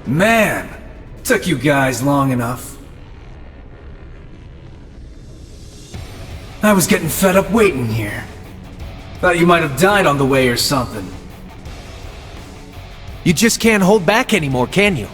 Man, took you guys long enough. I was getting fed up waiting here. Thought you might have died on the way or something. You just can't hold back anymore, can you?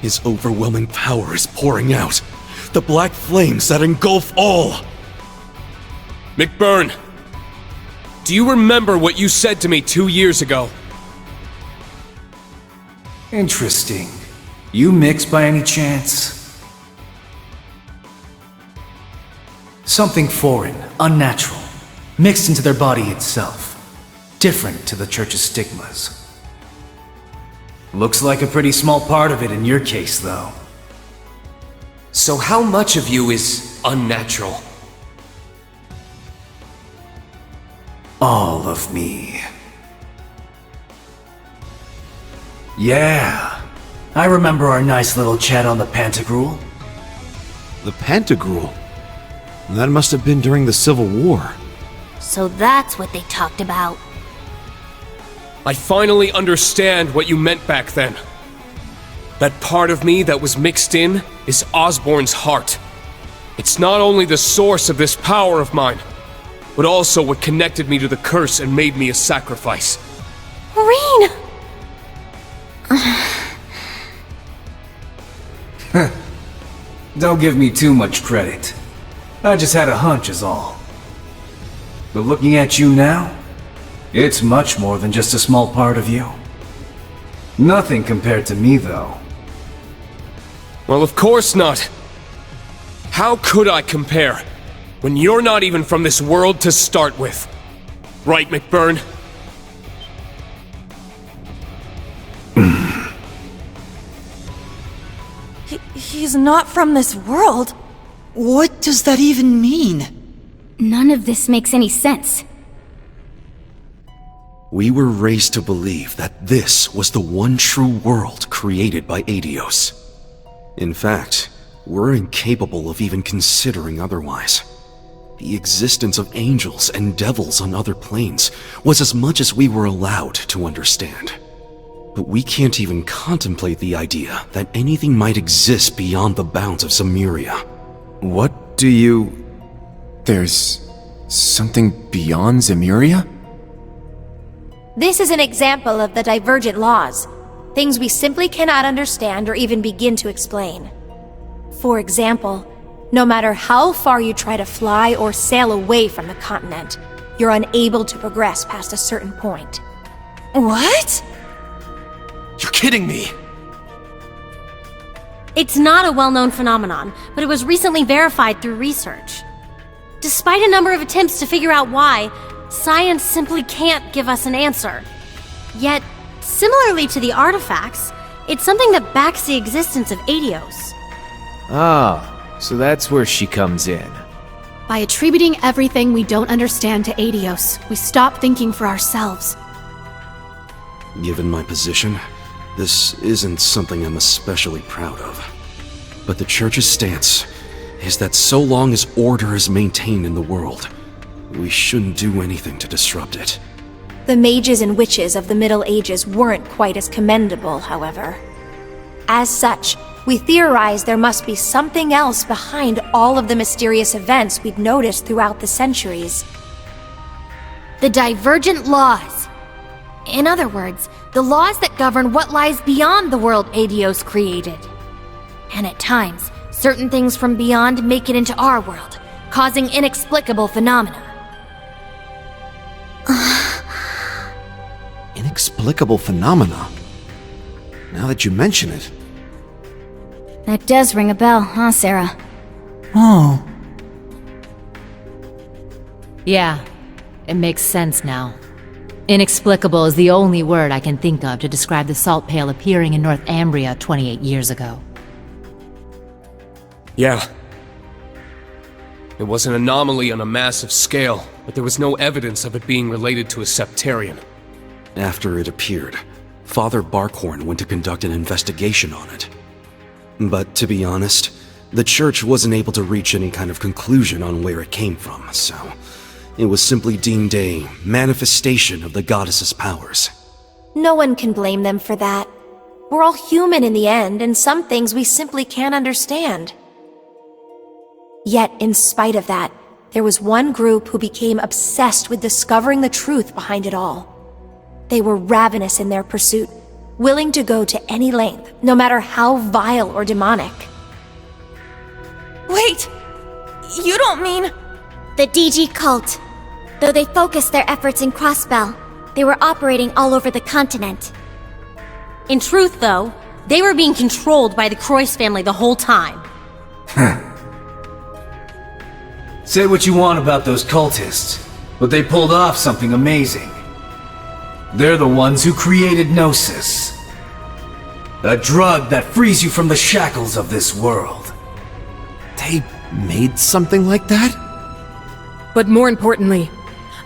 His overwhelming power is pouring out. The black flames that engulf all. McBurn, do you remember what you said to me 2 years ago? Interesting. You mix by any chance? Something foreign, unnatural, mixed into their body itself. Different to the Church's stigmas. Looks like a pretty small part of it in your case, though. So how much of you is unnatural? All of me. Yeah. I remember our nice little chat on the Pantagruel. The Pantagruel? That must have been during the Civil War. So that's what they talked about. I finally understand what you meant back then. That part of me that was mixed in is Osborn's heart. It's not only the source of this power of mine, but also what connected me to the curse and made me a sacrifice. Maureen! Don't give me too much credit. I just had a hunch is all. But looking at you now, it's much more than just a small part of you. Nothing compared to me, though. Well, of course not. How could I compare, when you're not even from this world to start with? Right, McBurn? He's not from this world. What does that even mean? None of this makes any sense. We were raised to believe that this was the one true world created by Adios. In fact, we're incapable of even considering otherwise. The existence of angels and devils on other planes was as much as we were allowed to understand. But we can't even contemplate the idea that anything might exist beyond the bounds of Zemuria. What do you... There's... something beyond Zemuria? This is an example of the divergent laws. Things we simply cannot understand or even begin to explain. For example, no matter how far you try to fly or sail away from the continent, you're unable to progress past a certain point. What? You're kidding me! It's not a well-known phenomenon, but it was recently verified through research. Despite a number of attempts to figure out why, science simply can't give us an answer. Yet, similarly to the artifacts, it's something that backs the existence of Adios. Ah, so that's where she comes in. By attributing everything we don't understand to Adios, we stop thinking for ourselves. Given my position, this isn't something I'm especially proud of. But the Church's stance is that so long as order is maintained in the world, we shouldn't do anything to disrupt it. The mages and witches of the Middle Ages weren't quite as commendable, however. As such, we theorize there must be something else behind all of the mysterious events we've noticed throughout the centuries. The divergent laws. In other words, the laws that govern what lies beyond the world Adios created. And at times, certain things from beyond make it into our world, causing inexplicable phenomena. Inexplicable phenomena? Now that you mention it. That does ring a bell, huh, Sarah? Oh. Yeah, it makes sense now. Inexplicable is the only word I can think of to describe the salt pail appearing in Northumbria 28 years ago. Yeah. It was an anomaly on a massive scale, but there was no evidence of it being related to a septarian. After it appeared, Father Barkhorn went to conduct an investigation on it. But to be honest, the Church wasn't able to reach any kind of conclusion on where it came from, so it was simply deemed a manifestation of the goddess's powers. No one can blame them for that. We're all human in the end, and some things we simply can't understand. Yet, in spite of that, there was one group who became obsessed with discovering the truth behind it all. They were ravenous in their pursuit, willing to go to any length, no matter how vile or demonic. Wait! You don't mean... The DG cult. Though they focused their efforts in Crossbell, they were operating all over the continent. In truth, though, they were being controlled by the Croix family the whole time. Say what you want about those cultists, but they pulled off something amazing. They're the ones who created Gnosis. A drug that frees you from the shackles of this world. They made something like that? But more importantly,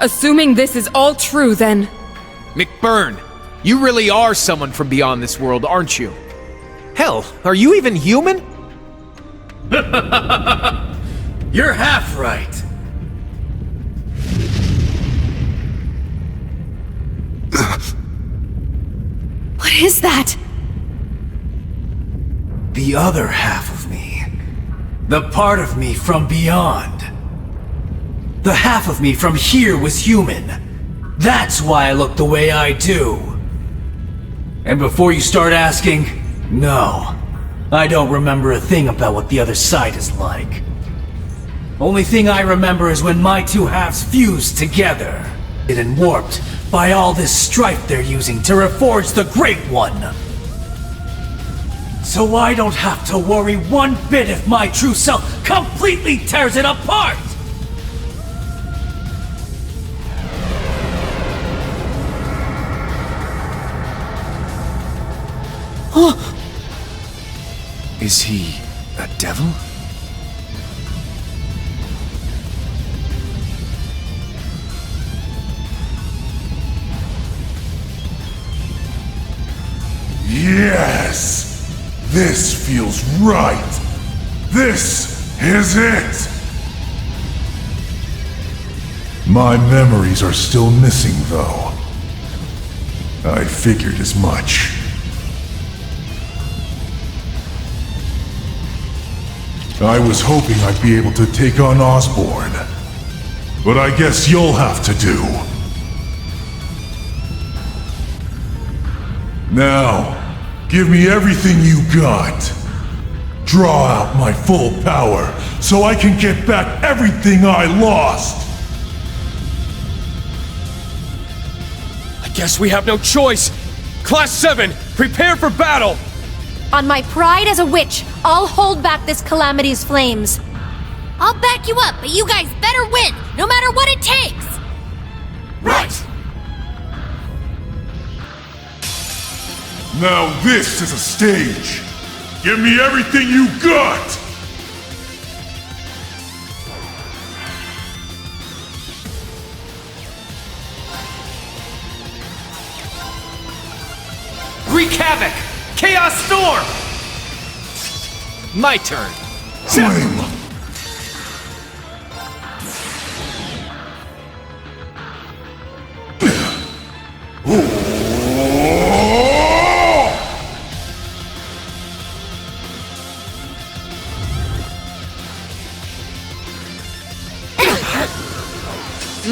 assuming this is all true, then... McBurn, you really are someone from beyond this world, aren't you? Hell, are you even human? You're half right. What is that? The other half of me. The part of me from beyond. The half of me from here was human. That's why I look the way I do. And before you start asking, no. I don't remember a thing about what the other side is like. Only thing I remember is when my two halves fused together. And warped by all this strife they're using to reforge the Great One. So I don't have to worry one bit if my true self completely tears it apart! Is he a devil? Yes! This feels right! This is it! My memories are still missing, though. I figured as much. I was hoping I'd be able to take on Osborn, but I guess you'll have to do. Now, give me everything you got. Draw out my full power so I can get back everything I lost. I guess we have no choice. Class 7, prepare for battle! On my pride as a witch, I'll hold back this calamity's flames. I'll back you up, but you guys better win, no matter what it takes! Right! Now this is a stage. Give me everything you got! Wreak havoc! Chaos Storm! My turn. Flame!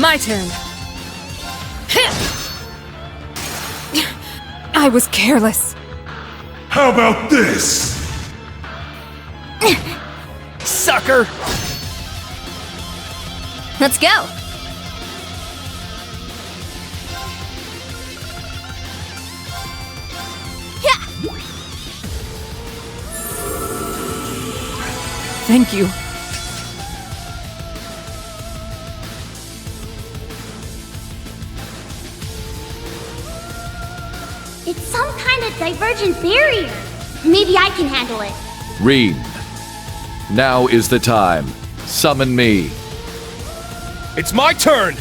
My turn. I was careless. How about this? Sucker! Let's go! Thank you. It's some kind of divergent barrier. Maybe I can handle it. Rean, now is the time. Summon me. It's my turn!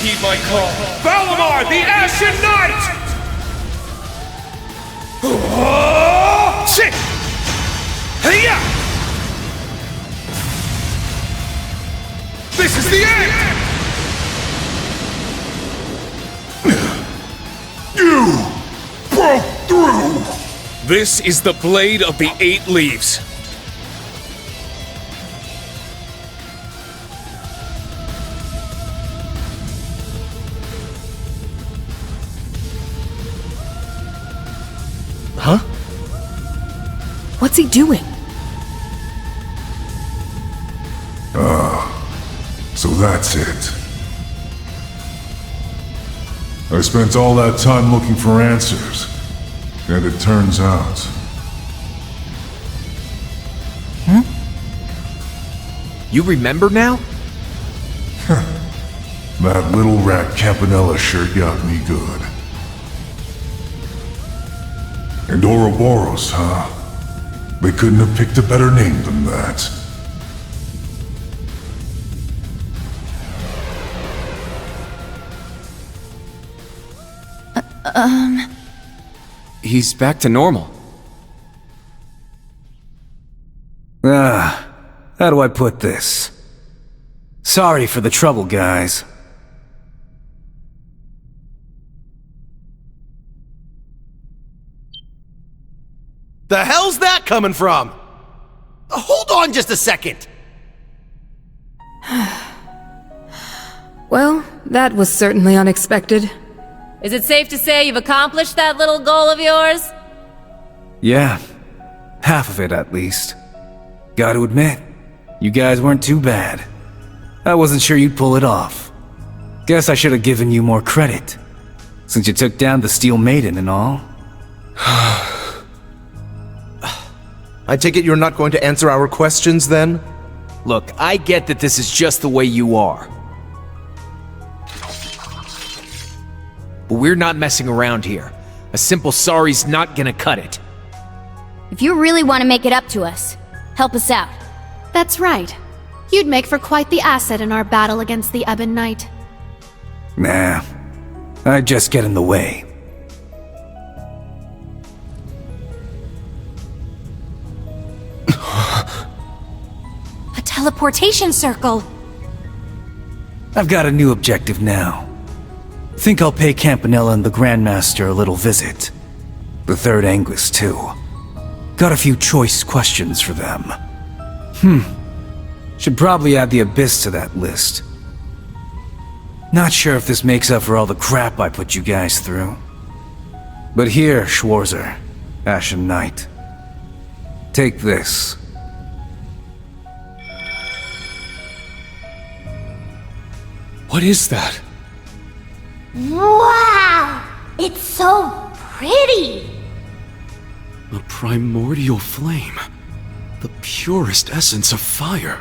Heed my call. Valimar, the Ashen Knight! Shit! Hey-ya! This This is the Blade of the Eight Leaves. Huh? What's he doing? So that's it. I spent all that time looking for answers, and it turns out... You remember now? That little rat Campanella sure got me good. And Ouroboros, huh? They couldn't have picked a better name than that. He's back to normal. How do I put this? Sorry for the trouble, guys. The hell's that coming from? Hold on just a second! Well, that was certainly unexpected. Is it safe to say you've accomplished that little goal of yours? Yeah, half of it at least. Gotta admit, you guys weren't too bad. I wasn't sure you'd pull it off. Guess I should have given you more credit, since you took down the Steel Maiden and all. I take it you're not going to answer our questions then? Look, I get that this is just the way you are. But we're not messing around here. A simple sorry's not gonna cut it. If you really want to make it up to us, help us out. That's right. You'd make for quite the asset in our battle against the Ebon Knight. Nah, I'd just get in the way. A teleportation circle. I've got a new objective now. Think I'll pay Campanella and the Grandmaster a little visit. The Third Anguis, too. Got a few choice questions for them. Should probably add the Abyss to that list. Not sure if this makes up for all the crap I put you guys through. But here, Schwarzer, Ashen Knight. Take this. What is that? Wow! It's so pretty! A primordial flame. The purest essence of fire.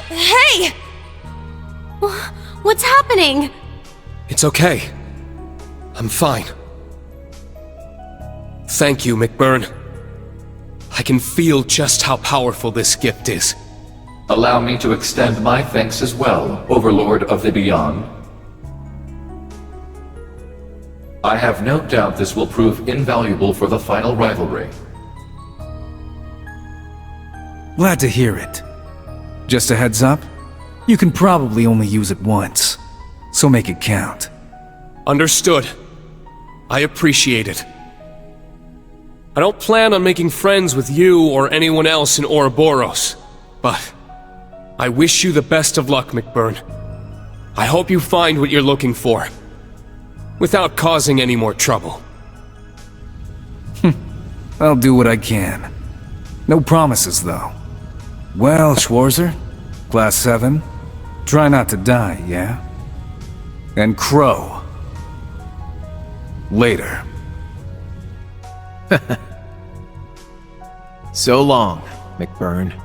Hey! What's happening? It's okay. I'm fine. Thank you, McBurn. I can feel just how powerful this gift is. Allow me to extend my thanks as well, Overlord of the Beyond. I have no doubt this will prove invaluable for the final rivalry. Glad to hear it. Just a heads up, you can probably only use it once, so make it count. Understood. I appreciate it. I don't plan on making friends with you or anyone else in Ouroboros, but I wish you the best of luck, McBurn. I hope you find what you're looking for, without causing any more trouble. I'll do what I can. No promises, though. Well, Schwarzer, Class 7, try not to die, yeah? And Crow. Later. So long, McBurn.